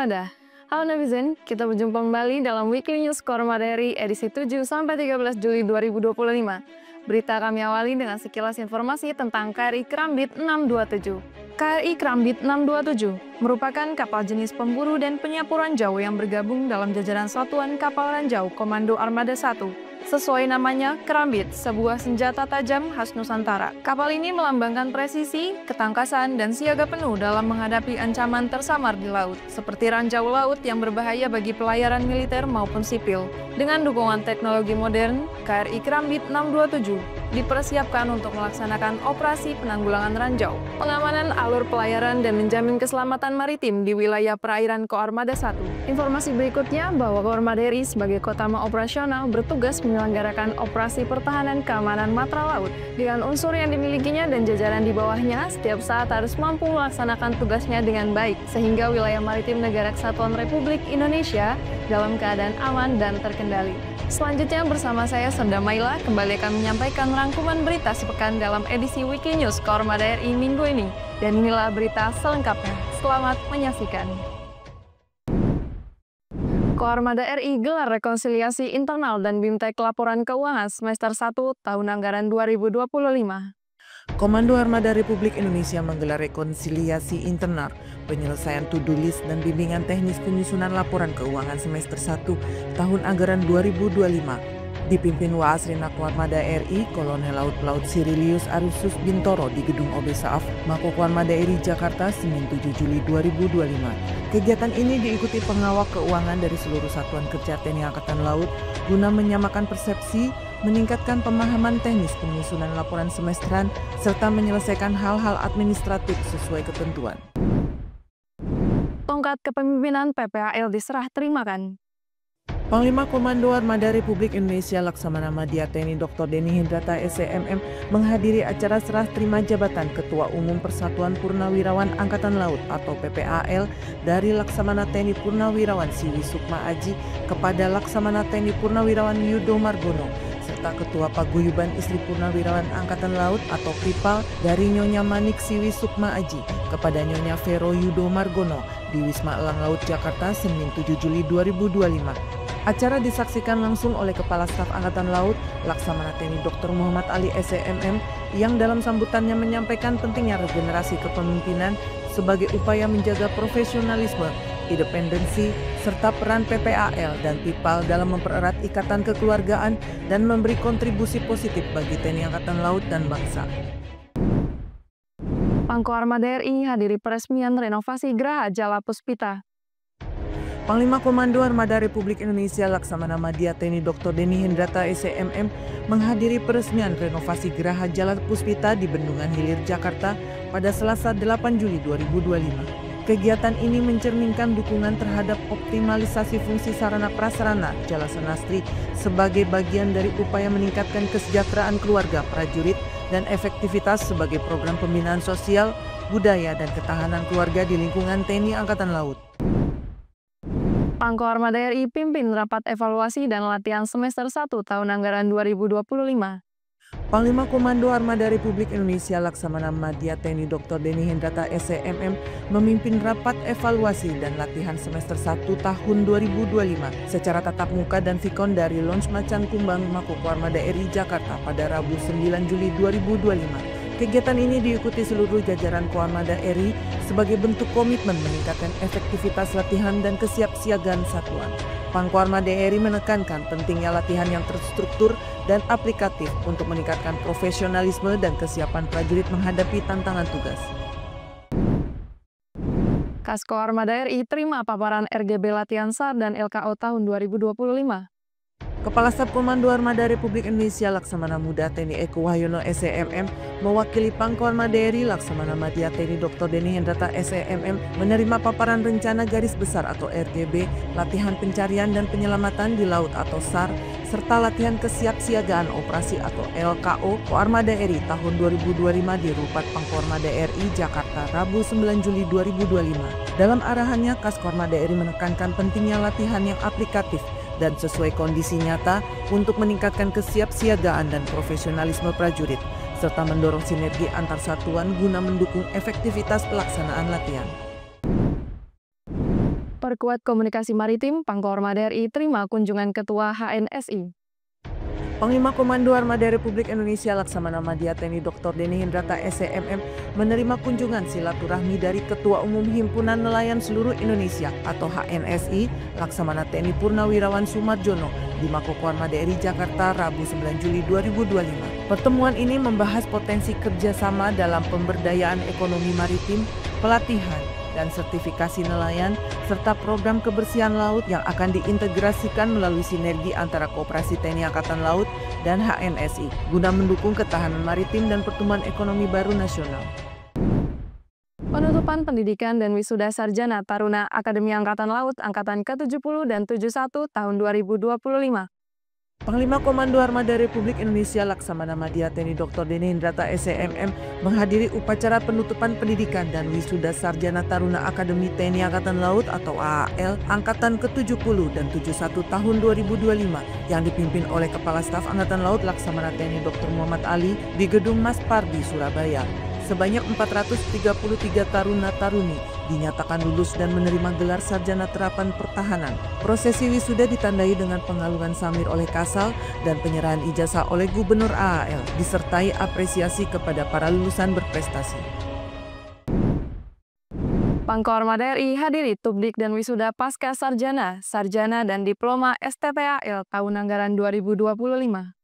Kormada. Halo netizen, kita berjumpa kembali dalam Weekly News Kormada RI edisi 7-13 Juli 2025. Berita kami awali dengan sekilas informasi tentang KRI Kerambit 627. KRI Kerambit 627 merupakan kapal jenis pemburu dan penyapu ranjau yang bergabung dalam jajaran Satuan Kapal Ranjau Komando Armada 1. Sesuai namanya, Kerambit, sebuah senjata tajam khas Nusantara. Kapal ini melambangkan presisi, ketangkasan, dan siaga penuh dalam menghadapi ancaman tersamar di laut, seperti ranjau laut yang berbahaya bagi pelayaran militer maupun sipil. Dengan dukungan teknologi modern, KRI Kerambit 627 dipersiapkan untuk melaksanakan operasi penanggulangan ranjau, pengamanan alur pelayaran, dan menjamin keselamatan maritim di wilayah perairan Koarmada 1. Informasi berikutnya bahwa Koarmada RI sebagai Kotama Operasional bertugas menyelenggarakan operasi pertahanan keamanan matra laut dengan unsur yang dimilikinya dan jajaran di bawahnya setiap saat harus mampu melaksanakan tugasnya dengan baik sehingga wilayah maritim Negara Kesatuan Republik Indonesia dalam keadaan aman dan terkendali. Selanjutnya bersama saya Sonda Maila kembali akan menyampaikan rangkuman berita sepekan dalam edisi Weekly News Koarmada RI minggu ini. Dan inilah berita selengkapnya. Selamat menyaksikan. Koarmada RI gelar rekonsiliasi internal dan bimtek laporan keuangan semester 1 tahun anggaran 2025. Komando Armada Republik Indonesia menggelar rekonsiliasi internal, penyelesaian to-do list dan bimbingan teknis penyusunan laporan keuangan semester 1 tahun anggaran 2025. Dipimpin Waasrena Koarmada RI, Kolonel Laut Pelaut Sirilius Arusus Bintoro di Gedung OB-SAAF, Mako Koarmada RI Jakarta, Senin 7 Juli 2025. Kegiatan ini diikuti pengawal keuangan dari seluruh satuan kerja TNI Angkatan Laut guna menyamakan persepsi, meningkatkan pemahaman teknis penyusunan laporan semesteran, serta menyelesaikan hal-hal administratif sesuai ketentuan. Tongkat kepemimpinan PPAL diserah terimakan. Panglima Komando Armada Republik Indonesia Laksamana Madya TNI Dr. Denny Hendrata SEMM menghadiri acara serah terima jabatan Ketua Umum Persatuan Purnawirawan Angkatan Laut atau PPAL dari Laksamana TNI Purnawirawan Siwi Sukma Aji kepada Laksamana TNI Purnawirawan Yudo Margono, serta Ketua Paguyuban Istri Purnawirawan Angkatan Laut atau PIPAL dari Nyonya Manik Siwi Sukma Aji kepada Nyonya Vero Yudo Margono di Wisma Elang Laut Jakarta, Senin 7 Juli 2025. Acara disaksikan langsung oleh Kepala Staf Angkatan Laut Laksamana TNI Dr. Muhammad Ali SEMM yang dalam sambutannya menyampaikan pentingnya regenerasi kepemimpinan sebagai upaya menjaga profesionalisme, independensi, serta peran PPAL dan PIPAL dalam mempererat ikatan kekeluargaan dan memberi kontribusi positif bagi TNI Angkatan Laut dan bangsa. Pangko Armada RI hadiri peresmian renovasi Geraha Jala Puspita. Panglima Komando Armada Republik Indonesia Laksamana Madya TNI Dr. Denny Hendrata SEMM menghadiri peresmian renovasi Geraha Jala Puspita di Bendungan Hilir, Jakarta pada Selasa 8 Juli 2025. Kegiatan ini mencerminkan dukungan terhadap optimalisasi fungsi sarana prasarana Jala Senastri sebagai bagian dari upaya meningkatkan kesejahteraan keluarga prajurit dan efektivitas sebagai program pembinaan sosial, budaya, dan ketahanan keluarga di lingkungan TNI Angkatan Laut. Pangko Armada RI pimpin rapat evaluasi dan latihan semester 1 tahun anggaran 2025. Panglima Komando Armada Republik Indonesia Laksamana Madya TNI Dr. Denny Hendrata SEMM memimpin rapat evaluasi dan latihan semester 1 tahun 2025 secara tatap muka dan vikon dari Launch Macan Kumbang Mako Koarmada RI Jakarta pada Rabu 9 Juli 2025. Kegiatan ini diikuti seluruh jajaran Koarmada RI sebagai bentuk komitmen meningkatkan efektivitas latihan dan kesiapsiagaan satuan. Pangko Armada RI menekankan pentingnya latihan yang terstruktur dan aplikatif untuk meningkatkan profesionalisme dan kesiapan prajurit menghadapi tantangan tugas. Kasko Armada RI terima paparan RGB latihan SAR dan LKO tahun 2025. Kepala Staf Komando Armada Republik Indonesia Laksamana Muda TNI Eko Wahyono SEMM mewakili Pangko Armada RI Laksamana Madya TNI Dr. Denny Hendrata SEMM menerima paparan rencana garis besar atau RGB, latihan pencarian dan penyelamatan di laut atau SAR, serta latihan kesiapsiagaan operasi atau LKO Koarmada RI tahun 2025 di Rupat Pangko Armada RI Jakarta, Rabu 9 Juli 2025. Dalam arahannya, Kasko Armada RI menekankan pentingnya latihan yang aplikatif dan sesuai kondisi nyata untuk meningkatkan kesiapsiagaan dan profesionalisme prajurit, serta mendorong sinergi antar satuan guna mendukung efektivitas pelaksanaan latihan. Perkuat komunikasi maritim, Pangkormada RI terima kunjungan Ketua HNSI. Panglima Komando Armada Republik Indonesia Laksamana Madya TNI Dr. Denny Hindrata SEMM menerima kunjungan silaturahmi dari Ketua Umum Himpunan Nelayan Seluruh Indonesia atau HNSI Laksamana TNI Purnawirawan Sumarjono di Mako Armada RI Jakarta Rabu 9 Juli 2025. Pertemuan ini membahas potensi kerjasama dalam pemberdayaan ekonomi maritim, pelatihan, dan sertifikasi nelayan, serta program kebersihan laut yang akan diintegrasikan melalui sinergi antara Koperasi TNI Angkatan Laut dan HNSI, guna mendukung ketahanan maritim dan pertumbuhan ekonomi baru nasional. Penutupan pendidikan dan wisuda sarjana Taruna Akademi Angkatan Laut Angkatan ke-70 dan 71 tahun 2025. Panglima Komando Armada Republik Indonesia Laksamana Madya TNI Dr. Denny Hindrata SEMM menghadiri upacara penutupan pendidikan dan wisuda sarjana Taruna Akademi TNI Angkatan Laut atau AAL Angkatan ke-70 dan 71 tahun 2025 yang dipimpin oleh Kepala Staf Angkatan Laut Laksamana TNI Dr. Muhammad Ali di Gedung Mas Pardi, Surabaya. Sebanyak 433 taruna-taruni dinyatakan lulus dan menerima gelar sarjana terapan pertahanan. Prosesi wisuda ditandai dengan pengalungan samir oleh Kasal dan penyerahan ijazah oleh Gubernur AAL, disertai apresiasi kepada para lulusan berprestasi. Pangkormada RI hadiri Tubdik dan Wisuda Pasca Sarjana, Sarjana dan Diploma STTAL tahun anggaran 2025.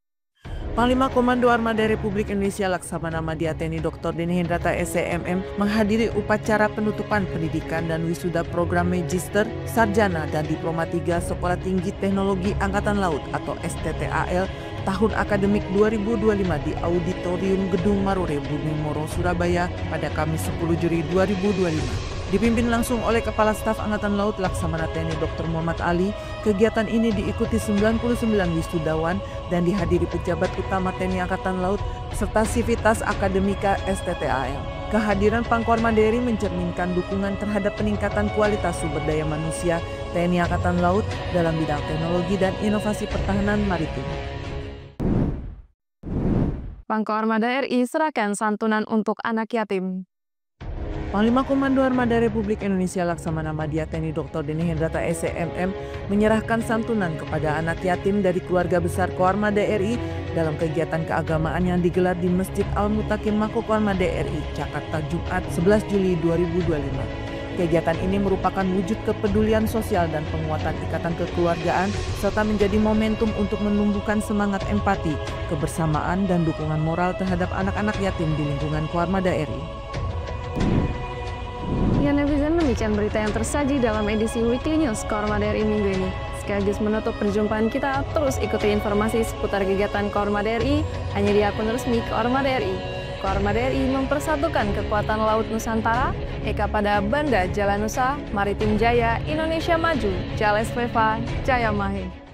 Panglima Komando Armada Republik Indonesia Laksamana Madya TNI Dr. Denny Hindrata SEMM menghadiri upacara penutupan pendidikan dan wisuda program Magister, Sarjana, dan Diploma 3 Sekolah Tinggi Teknologi Angkatan Laut atau STTAL tahun akademik 2025 di Auditorium Gedung Marore, Bumi Moro, Surabaya pada Kamis 10 Juli 2025. Dipimpin langsung oleh Kepala Staf Angkatan Laut Laksamana TNI Dr. Muhammad Ali, kegiatan ini diikuti 99 wisudawan dan dihadiri pejabat utama TNI Angkatan Laut serta sivitas akademika STTAL. Kehadiran Pangkormada RI mencerminkan dukungan terhadap peningkatan kualitas sumber daya manusia TNI Angkatan Laut dalam bidang teknologi dan inovasi pertahanan maritim. Pangkormada RI serahkan santunan untuk anak yatim. Panglima Komando Armada Republik Indonesia Laksamana Madya TNI Dr. Denny Hindrata SEMM menyerahkan santunan kepada anak yatim dari keluarga besar Koarmada RI dalam kegiatan keagamaan yang digelar di Masjid Al-Mutakin Mako Koarmada RI, Jakarta, Jumat 11 Juli 2025. Kegiatan ini merupakan wujud kepedulian sosial dan penguatan ikatan kekeluargaan serta menjadi momentum untuk menumbuhkan semangat empati, kebersamaan, dan dukungan moral terhadap anak-anak yatim di lingkungan Koarmada RI. Ya netizen, demikian berita yang tersaji dalam edisi Weekly News Koarmada RI minggu ini. Sekaligus menutup perjumpaan kita, terus ikuti informasi seputar kegiatan Koarmada RI hanya di akun resmi Koarmada RI. Koarmada RI mempersatukan kekuatan laut Nusantara, Eka pada Banda Jalanusa, Maritim Jaya, Indonesia Maju, Jales Veva, Jaya Mahe.